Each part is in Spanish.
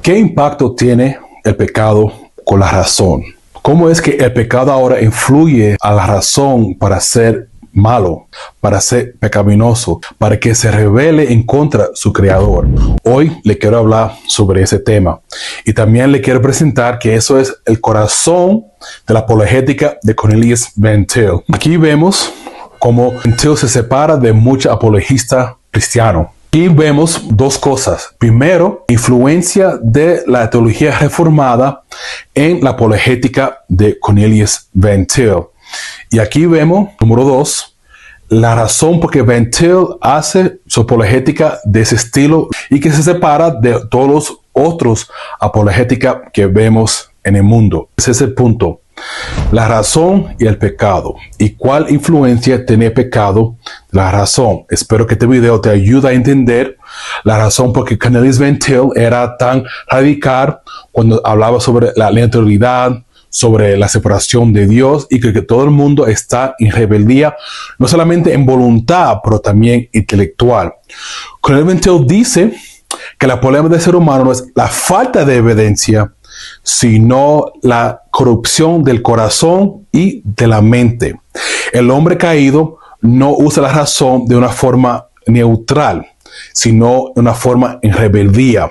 ¿Qué impacto tiene el pecado con la razón? ¿Cómo es que el pecado ahora influye a la razón para ser malo, para ser pecaminoso, para que se rebele en contra de su creador? Hoy le quiero hablar sobre ese tema y también le quiero presentar que eso es el corazón de la apologética de Cornelius Van Til. Aquí vemos cómo Van Til se separa de muchos apologistas cristianos. Aquí vemos dos cosas. Primero, influencia de la teología reformada en la apologética de Cornelius Van Til. Y aquí vemos, número dos, la razón por que Van Til hace su apologética de ese estilo y que se separa de todos los otros apologéticas que vemos en el mundo. Ese es el punto. La razón y el pecado. ¿Y cuál influencia tiene el pecado? La razón. Espero que este video te ayude a entender la razón por qué Cornelius Van Til era tan radical cuando hablaba sobre la neutralidad, sobre la separación de Dios y que todo el mundo está en rebeldía, no solamente en voluntad, pero también intelectual. Cornelius Van Til dice que el problema del ser humano no es la falta de evidencia, sino la corrupción del corazón y de la mente. El hombre caído no usa la razón de una forma neutral, sino de una forma en rebeldía.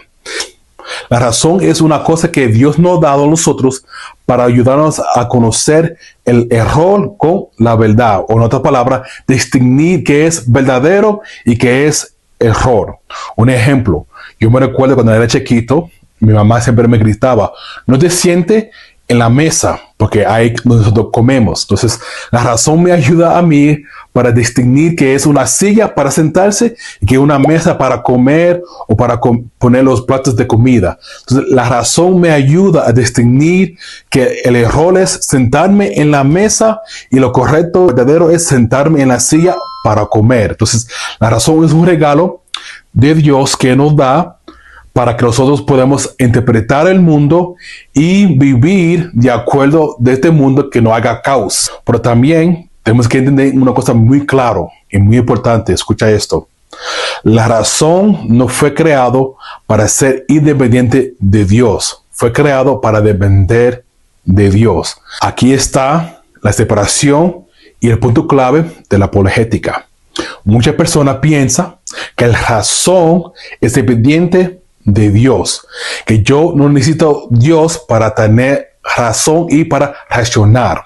La razón es una cosa que Dios nos ha dado a nosotros para ayudarnos a conocer el error con la verdad, o en otras palabras, distinguir qué es verdadero y qué es error. Un ejemplo, yo me recuerdo cuando era chiquito, mi mamá siempre me gritaba, no te sientes en la mesa, porque ahí nosotros comemos. Entonces, la razón me ayuda a mí para distinguir que es una silla para sentarse y que es una mesa para comer o para poner los platos de comida. Entonces, la razón me ayuda a distinguir que el error es sentarme en la mesa y lo correcto, verdadero, es sentarme en la silla para comer. Entonces, la razón es un regalo de Dios que nos da para que nosotros podamos interpretar el mundo y vivir de acuerdo de este mundo que no haga caos. Pero también tenemos que entender una cosa muy clara y muy importante. Escucha esto. La razón no fue creado para ser independiente de Dios. Fue creado para depender de Dios. Aquí está la separación y el punto clave de la apologética. Muchas personas piensan que la razón es dependiente de Dios, que yo no necesito Dios para tener razón y para razonar.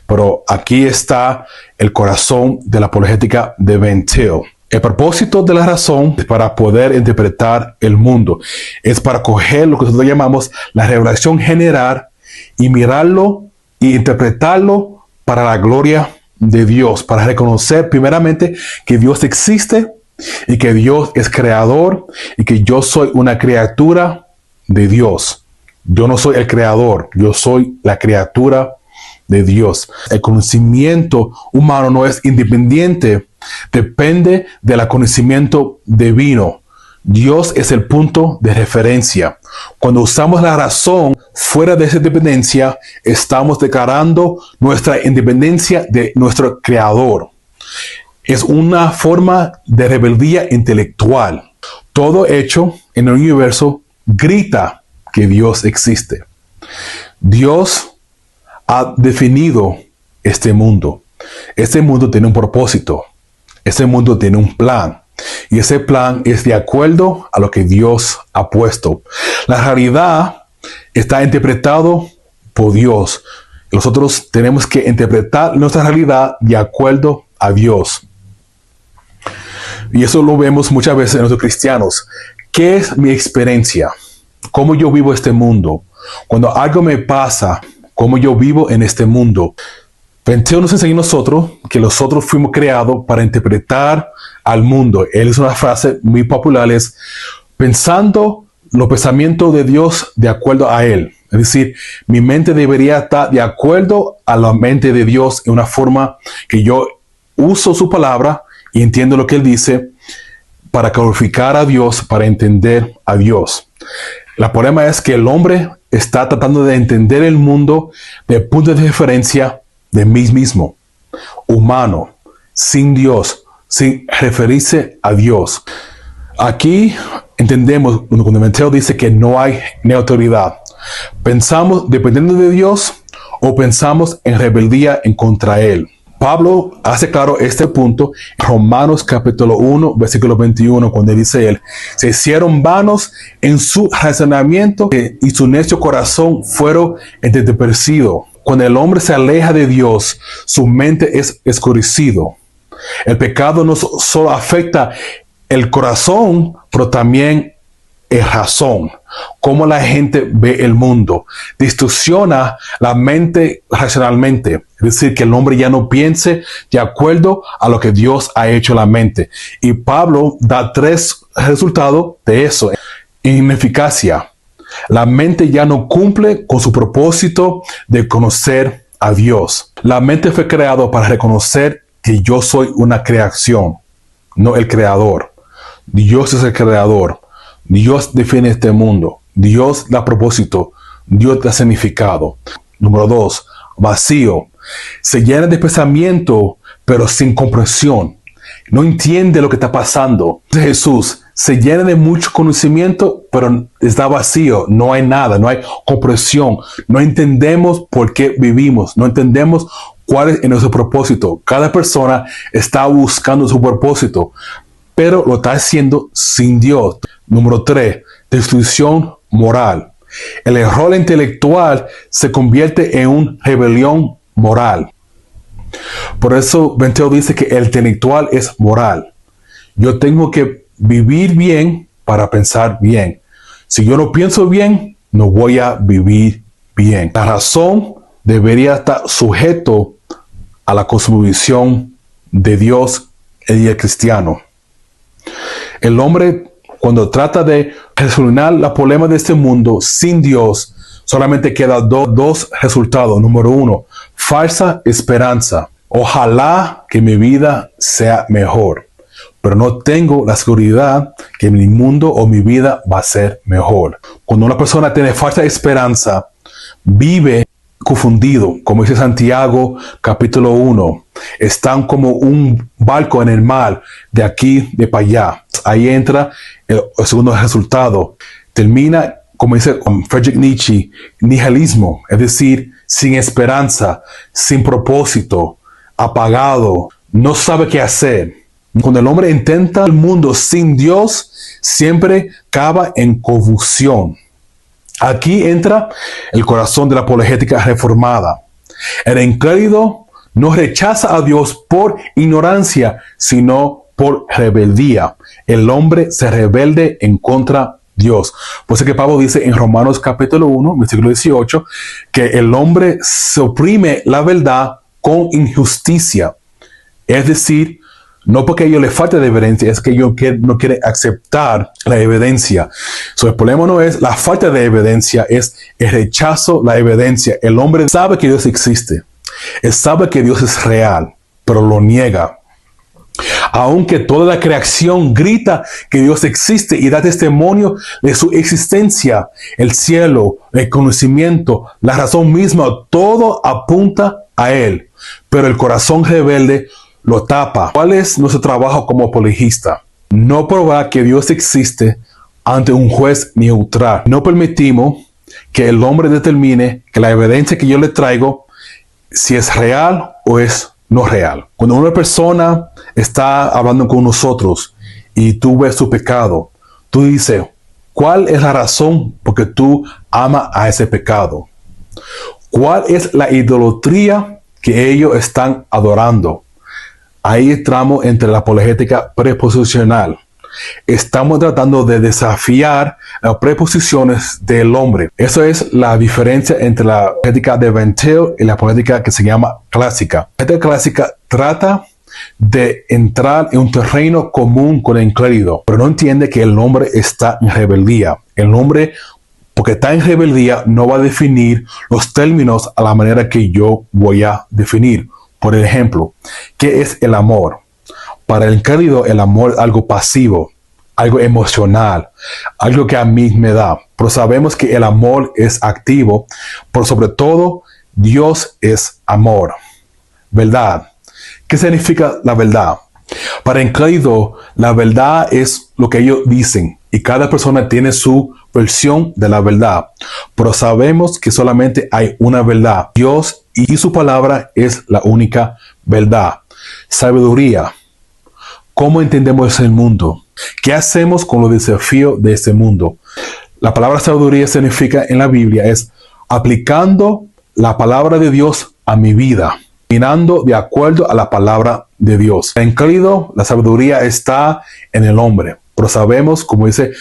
Pero aquí está el corazón de la apologética de Van Til. El propósito de la razón es para poder interpretar el mundo. Es para coger lo que nosotros llamamos la revelación general y mirarlo e interpretarlo para la gloria de Dios, para reconocer primeramente que Dios existe y que Dios es creador y que yo soy una criatura de Dios. Yo no soy el creador, yo soy la criatura de Dios. El conocimiento humano no es independiente, depende del conocimiento divino. Dios es el punto de referencia. Cuando usamos la razón fuera de esa dependencia, estamos declarando nuestra independencia de nuestro creador. Es una forma de rebeldía intelectual. Todo hecho en el universo grita que Dios existe. Dios ha definido este mundo. Este mundo tiene un propósito. Este mundo tiene un plan. Y ese plan es de acuerdo a lo que Dios ha puesto. La realidad está interpretado por Dios. Nosotros tenemos que interpretar nuestra realidad de acuerdo a Dios. Y eso lo vemos muchas veces en los cristianos. ¿Qué es mi experiencia? ¿Cómo yo vivo este mundo? Cuando algo me pasa, ¿cómo yo vivo en este mundo? Van Til nos enseña a nosotros que nosotros fuimos creados para interpretar al mundo. Él es una frase muy popular, es pensando los pensamientos de Dios de acuerdo a Él. Es decir, mi mente debería estar de acuerdo a la mente de Dios en una forma que yo uso su palabra y entiendo lo que Él dice para glorificar a Dios, para entender a Dios. El problema es que el hombre está tratando de entender el mundo desde el punto de referencia de mí mismo, humano, sin Dios, sin referirse a Dios. Aquí entendemos cuando Mateo dice que no hay neutralidad. ¿Pensamos dependiendo de Dios o pensamos en rebeldía en contra Él? Pablo hace claro este punto en Romanos capítulo 1, versículo 21, cuando dice él: se hicieron vanos en su razonamiento y su necio corazón fueron entenebrecidos. Cuando el hombre se aleja de Dios, su mente es escurecido. El pecado no solo afecta el corazón, pero también el razón, cómo la gente ve el mundo. Distorsiona la mente racionalmente. Es decir, que el hombre ya no piense de acuerdo a lo que Dios ha hecho en la mente. Y Pablo da 3 resultados de eso. Ineficacia. La mente ya no cumple con su propósito de conocer a Dios. La mente fue creada para reconocer que yo soy una creación, no el creador. Dios es el creador. Dios define este mundo. Dios da propósito. Dios da significado. Número 2, vacío. Se llena de pensamiento, pero sin comprensión. No entiende lo que está pasando. Jesús se llena de mucho conocimiento, pero está vacío. No hay nada, no hay comprensión. No entendemos por qué vivimos. No entendemos cuál es nuestro propósito. Cada persona está buscando su propósito, pero lo está haciendo sin Dios. Número 3, destrucción moral. El error intelectual se convierte en una rebelión moral. Por eso Mateo dice que el intelectual es moral. Yo tengo que vivir bien para pensar bien. Si yo no pienso bien, no voy a vivir bien. La razón debería estar sujeto a la cosmovisión de Dios y el cristiano. El hombre, cuando trata de resolver los problemas de este mundo sin Dios, solamente queda dos resultados. Número 1, falsa esperanza. Ojalá que mi vida sea mejor, pero no tengo la seguridad que mi mundo o mi vida va a ser mejor. Cuando una persona tiene falsa esperanza, vive confundido, como dice Santiago capítulo 1. Están como un barco en el mar, de aquí, de para allá. Ahí entra el segundo resultado. Termina, como dice Friedrich Nietzsche, nihilismo, es decir, sin esperanza, sin propósito, apagado, no sabe qué hacer. Cuando el hombre intenta el mundo sin Dios, siempre acaba en confusión. Aquí entra el corazón de la apologética reformada. El incrédulo no rechaza a Dios por ignorancia, sino por rebeldía. El hombre se rebelde en contra de Dios. Por eso que Pablo dice en Romanos capítulo 1, versículo 18, que el hombre se oprime la verdad con injusticia. Es decir, no porque a ellos les falta de evidencia, es que ellos no quieren aceptar la evidencia. El problema no es la falta de evidencia, es el rechazo a la evidencia. El hombre sabe que Dios existe. Él sabe que Dios es real, pero lo niega. Aunque toda la creación grita que Dios existe y da testimonio de su existencia, el cielo, el conocimiento, la razón misma, todo apunta a Él. Pero el corazón rebelde lo tapa. ¿Cuál es nuestro trabajo como apologista? No probar que Dios existe ante un juez neutral. No permitimos que el hombre determine que la evidencia que yo le traigo, si es real o es no real. Cuando una persona está hablando con nosotros y tú ves su pecado, tú dices, ¿cuál es la razón por que tú amas a ese pecado? ¿Cuál es la idolatría que ellos están adorando? Ahí entramos entre la apologética preposicional. Estamos tratando de desafiar las preposiciones del hombre. Eso es la diferencia entre la apologética de Mateo y la apologética que se llama clásica. Esta clásica trata de entrar en un terreno común con el incrédulo, pero no entiende que el hombre está en rebeldía. El hombre, porque está en rebeldía, no va a definir los términos a la manera que yo voy a definir. Por ejemplo, ¿qué es el amor? Para el incrédulo, el amor es algo pasivo, algo emocional, algo que a mí me da. Pero sabemos que el amor es activo, pero sobre todo, Dios es amor. ¿Verdad? ¿Qué significa la verdad? Para el incrédulo, la verdad es lo que ellos dicen. y cada persona tiene su versión de la verdad, pero sabemos que solamente hay una verdad. Dios y su palabra es la única verdad. Sabiduría. ¿Cómo entendemos el mundo? ¿Qué hacemos con los desafíos de este mundo? La palabra sabiduría significa en la Biblia es aplicando la palabra de Dios a mi vida, caminando de acuerdo a la palabra de Dios. En Cristo, la sabiduría está en el hombre. Pero sabemos, como dice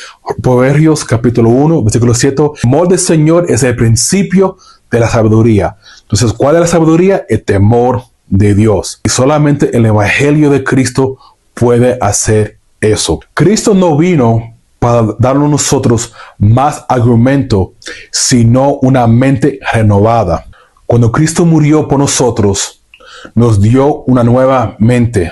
Proverbios capítulo 1, versículo 7, el temor del Señor es el principio de la sabiduría. Entonces, ¿cuál es la sabiduría? El temor de Dios. Y solamente el Evangelio de Cristo puede hacer eso. Cristo no vino para darnos a nosotros más argumento, sino una mente renovada. Cuando Cristo murió por nosotros, nos dio una nueva mente,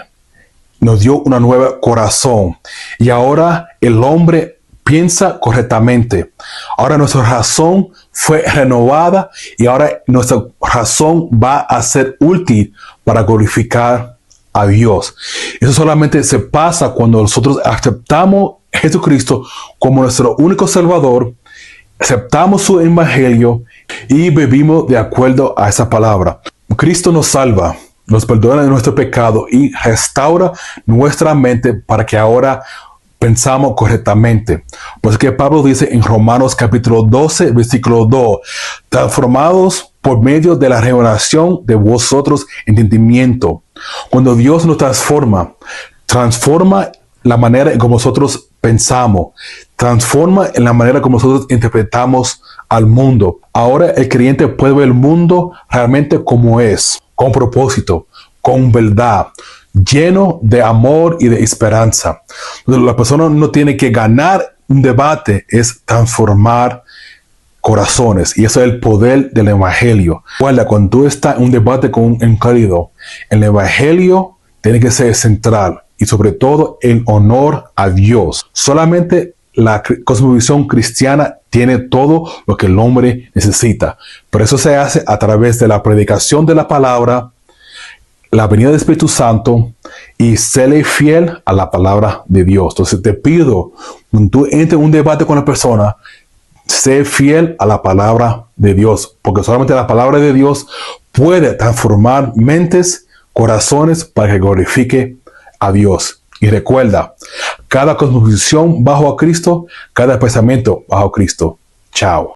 nos dio un nuevo corazón. Y ahora el hombre piensa correctamente. Ahora nuestra razón fue renovada y ahora nuestra razón va a ser útil para glorificar a Dios. Eso solamente se pasa cuando nosotros aceptamos a Jesucristo como nuestro único Salvador, aceptamos su evangelio y vivimos de acuerdo a esa palabra. Cristo nos salva, nos perdona de nuestro pecado y restaura nuestra mente para que ahora pensamos correctamente. Por eso que Pablo dice en Romanos capítulo 12, versículo 2, transformados por medio de la revelación de vosotros entendimiento. Cuando Dios nos transforma la manera en como nosotros pensamos, transforma en la manera como nosotros interpretamos al mundo. Ahora el creyente puede ver el mundo realmente como es, con propósito, con verdad, lleno de amor y de esperanza. La persona no tiene que ganar un debate, es transformar corazones. Y eso es el poder del evangelio. Guarda, cuando tú estás en un debate con un incrédulo, el evangelio tiene que ser central y sobre todo en honor a Dios. Solamente la cosmovisión cristiana tiene todo lo que el hombre necesita. Pero eso se hace a través de la predicación de la palabra, la venida del Espíritu Santo y serle fiel a la palabra de Dios. Entonces te pido, cuando tú entres en un debate con la persona, sé fiel a la palabra de Dios, porque solamente la palabra de Dios puede transformar mentes, corazones para que glorifique a Dios. Y recuerda, cada cosmovisión bajo a Cristo, cada pensamiento bajo a Cristo. Chao.